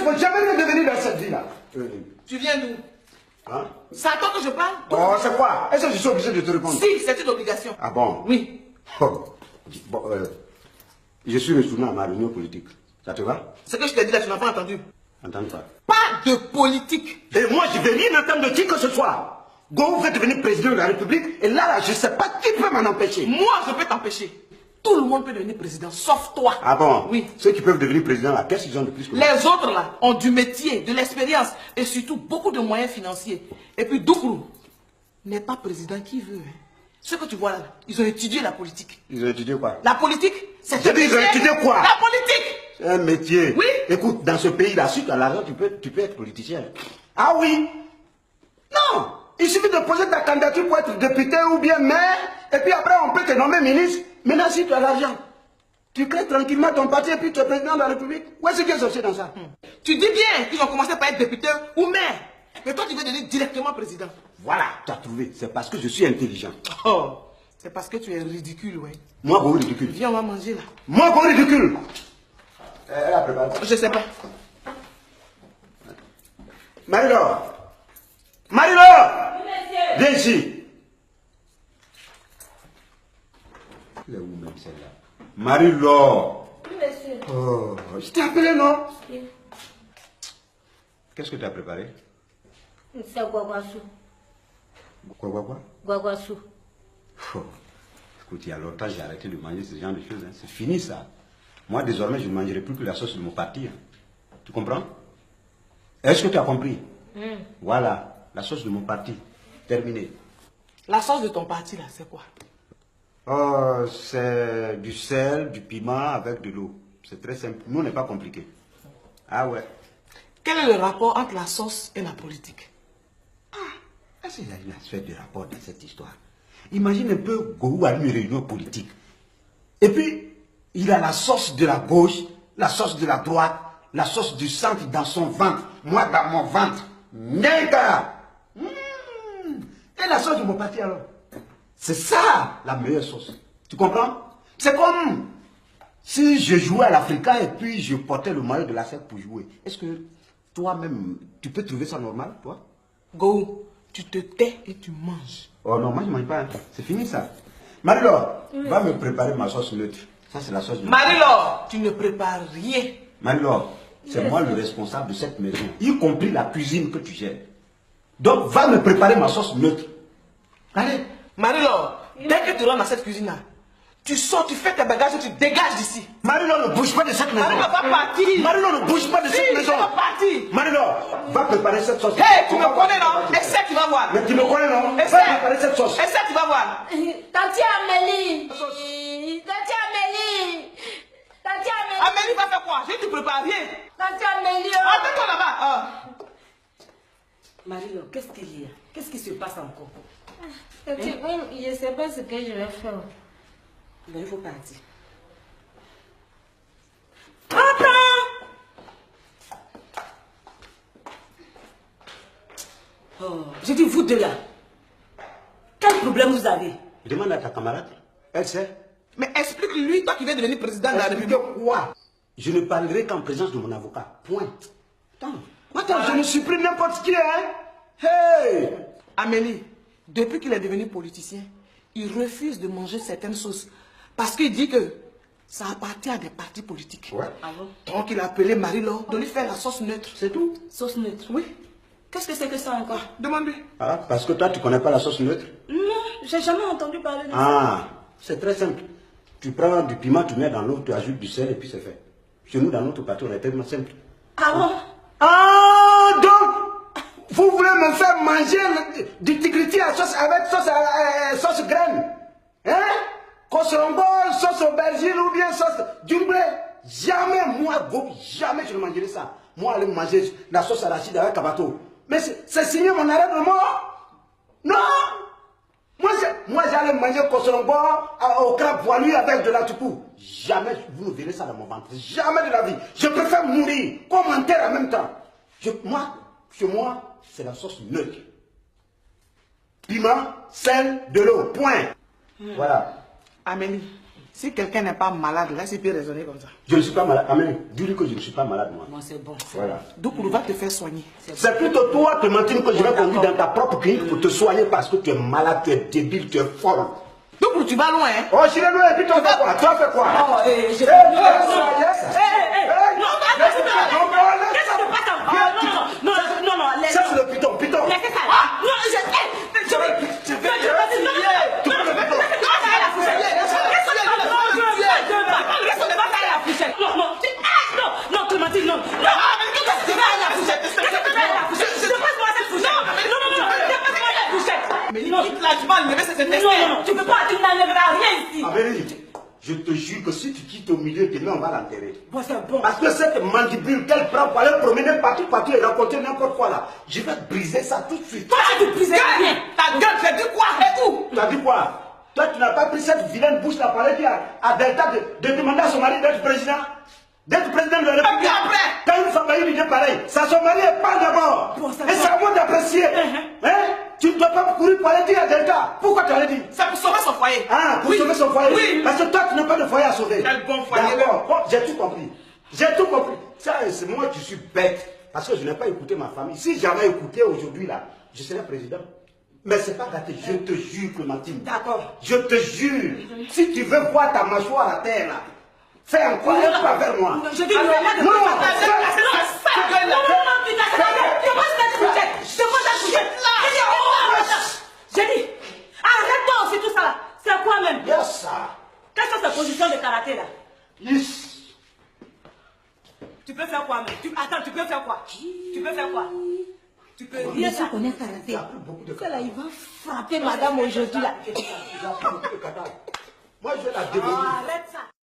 faut jamais redevenir dans cette vie-là. Tu viens d'où? Hein? C'est à toi que je parle? Oh, c'est quoi? Est-ce que je suis obligé de te répondre? Si, c'est une obligation. Ah bon? Oui. Oh. Bon, je suis retourné à ma réunion politique. Ça te va? Ce que je t'ai dit là, tu n'as pas entendu. Entends quoi? Pas de politique. Et moi, je vais rien entendre de qui que ce soit. Go veut devenir président de la République, et là, je ne sais pas qui peut m'en empêcher. Moi, je peux t'empêcher. Tout le monde peut devenir président, sauf toi. Ah bon? Oui. Ceux qui peuvent devenir président, là, qu'est-ce qu'ils ont de plus que moi? Les autres, là, ont du métier, de l'expérience, et surtout beaucoup de moyens financiers. Et puis, Doukourou n'est pas président qui veut. Hein. Ce que tu vois là, ils ont étudié la politique. Ils ont étudié quoi? La politique, c'est J'ai dit, ils ont étudié quoi? La politique! C'est un métier. Oui. Écoute, dans ce pays-là, si tu as l'argent, tu peux être politicien. Ah oui? Non! Il suffit de poser ta candidature pour être député ou bien maire, et puis après, on peut te nommer ministre. Maintenant, si tu as l'argent, tu crées tranquillement ton parti et puis tu es président de la République. Où est-ce qu'il y a sorti dans ça? Tu dis bien qu'ils ont commencé par être député ou maire. Mais toi, tu veux devenir directement président. Voilà, tu as trouvé. C'est parce que je suis intelligent. Oh, c'est parce que tu es ridicule, ouais. Moi, gros ridicule. Viens, on va manger là. Moi, gros ridicule. Elle a préparé. Je sais pas. Marie-Laure. Marie-Laure. Oui, monsieur. Viens ici. Elle est où même celle-là? Marie-Laure. Oui, monsieur. Oh, je t'ai appelé, non? Oui. Qu'est-ce que tu as préparé? C'est guaguassou. Quoi? Guaguassou. Oh. Écoute, il y a longtemps j'ai arrêté de manger ce genre de choses. Hein. C'est fini ça. Moi, désormais, je ne mangerai plus que la sauce de mon parti. Hein. Tu comprends? Est-ce que tu as compris? Voilà, la sauce de mon parti. Terminé. La sauce de ton parti là, c'est quoi? Oh, c'est du sel, du piment avec de l'eau. C'est très simple. Nous, on n'est pas compliqué. Ah ouais. Quel est le rapport entre la sauce et la politique? Est-ce qu'il y a une aspect de rapport dans cette histoire? Imagine un peu Gohou a une réunion politique. Et puis, il a la sauce de la gauche, la sauce de la droite, la sauce du centre dans son ventre, moi dans mon ventre. Nègre! Et la sauce de mon parti alors? C'est ça la meilleure sauce. Tu comprends? C'est comme si je jouais à l'Africain et puis je portais le maillot de la SEC pour jouer. Est-ce que toi-même, tu peux trouver ça normal, toi? Go, tu te tais et tu manges. Oh non, moi je ne mange pas. Hein. C'est fini ça. Marie-Laure, va me préparer ma sauce neutre. Ça, c'est la sauce de Marie-Laure, tu ne prépares rien. Marie-Laure, c'est moi le responsable de cette maison, y compris la cuisine que tu gères. Donc, va me préparer ma sauce neutre. Allez. Marie-Laure, dès que tu rentres dans cette cuisine-là, tu sors, tu fais tes bagages et tu dégages d'ici. Marie-Laure, ne bouge pas de cette maison. Marie-Laure va partir. Marie-Laure, ne bouge pas de cette maison. Va partir. Marie-Laure, va préparer cette sauce. Hé, tu me connais non? Essaie, tu vas voir. Mais tu me connais non? Essaie. Va préparer cette sauce. Essaie, tu vas voir. Tanti Amélie. Tanti Amélie. Tanti Amélie. Amélie va faire quoi? Je ne te prépare rien. Tanti Amélie. Attends-toi là-bas. Marie-Laure, qu'est-ce qu'il y a? Qu'est-ce qui se passe encore? Tanti, je ne sais pas ce que je vais faire. Ben, il faut partir. Oh, j'ai dit vous deux là. Quel problème vous avez? Demande à ta camarade. Elle sait. Mais explique-lui, toi qui viens devenir président de la République. Quoi? Je ne parlerai qu'en présence de mon avocat. Point. Attends, je ne suis plus n'importe qui, hein? Hey! Amélie, depuis qu'il est devenu politicien, il refuse de manger certaines sauces. Parce qu'il dit que ça appartient à des partis politiques. Ouais. Ah bon? Donc il a appelé Marie-Laure de lui faire la sauce neutre. C'est tout? Sauce neutre. Oui. Qu'est-ce que c'est que ça encore? Demande-lui. Ah, parce que toi, tu connais pas la sauce neutre? Non, j'ai jamais entendu parler de ça. Ah, c'est très simple. Tu prends du piment, tu mets dans l'eau, tu ajoutes du sel et puis c'est fait. Chez nous, dans notre partie, on est tellement simple. Ah bon? Ah, donc, vous voulez me faire manger du tigriti à sauce avec sauce graine? Hein? Cossombo, sauce aubergine ou bien sauce du blé? Jamais, moi, jamais je ne mangerai ça. Moi, aller manger la sauce arachide avec abato. Mais c'est signé mon arrêt de mort? Non! Moi j'allais manger Kosolombo au crabe poilu avec de la toupou. Jamais vous ne verrez ça dans mon ventre. Jamais de la vie. Je préfère mourir comme en terre en même temps. Chez moi, c'est la sauce neutre. Piment, sel, de l'eau. Point. Voilà. Amélie, Si quelqu'un n'est pas malade, là, c'est peut raisonner comme ça. Je ne suis pas malade. Amen. Dis-lui que je ne suis pas malade, moi. Moi, c'est bon. Voilà. Doukourou va te faire soigner. C'est plutôt toi, Clémentine, que je vais conduire dans ta propre clinique pour te soigner parce que tu es malade, tu es débile, tu es folle. Doukourou, tu vas loin, hein? Oh, je suis loin, et puis toi, fais quoi? Toi, fais quoi? Oh, je vais... Non, ça c'est le piton. laissez ça là. Non, je vais... Non, Clémentine, non. Mais non, tu vas enlever cette tête. Non, tu peux pas, tu n'enlèveras rien ici. Amélie, je te jure que si tu quittes au milieu, demain on va l'enterrer. Bon, c'est bon. Parce que cette mandibule qu'elle prend pour aller promener partout et rencontrer n'importe quoi là, je vais briser ça tout de suite. Toi, tu brises rien. Ta gueule, tu as dit quoi? Et où? Tu as dit quoi? Toi, tu n'as pas pris cette vilaine bouche là pour aller dire à Delta de demander à son mari d'être président? D'être président de la République. Et puis après? Quand une femme a une idée pareille, ça son mari parle d'abord. Bon, ça et c'est à moi d'apprécier. Hein? Tu ne dois pas courir pour aller dire à Delta. Pourquoi tu allais dire? C'est pour sauver son foyer. Ah, pour sauver son foyer. Oui. Parce que toi, tu n'as pas de foyer à sauver. Quel bon foyer. D'accord. Bon, j'ai tout compris. J'ai tout compris. Ça, c'est moi qui suis bête. Parce que je n'ai pas écouté ma famille. Si j'avais écouté aujourd'hui, là, je serais président. Mais c'est pas gâté. Je te jure, Clémentine. D'accord. Je te jure. Si tu veux voir ta mâchoire à terre, là, fais encore un pas vers moi. Je dis, non, j'ai dit, arrête-toi aussi tout ça là. C'est quoi même? Yes, ça. Quelles sont ces positions de karaté là? Yes. Tu peux faire quoi même? Attends, tu peux faire quoi? Tu peux faire quoi? Tu peux rien ça. connaît karaté. Il y a plus beaucoup de Ça là, il va frapper madame aujourd'hui là. Il y a plus beaucoup de cadavres. Moi, je vais la démolir. Arrête ça.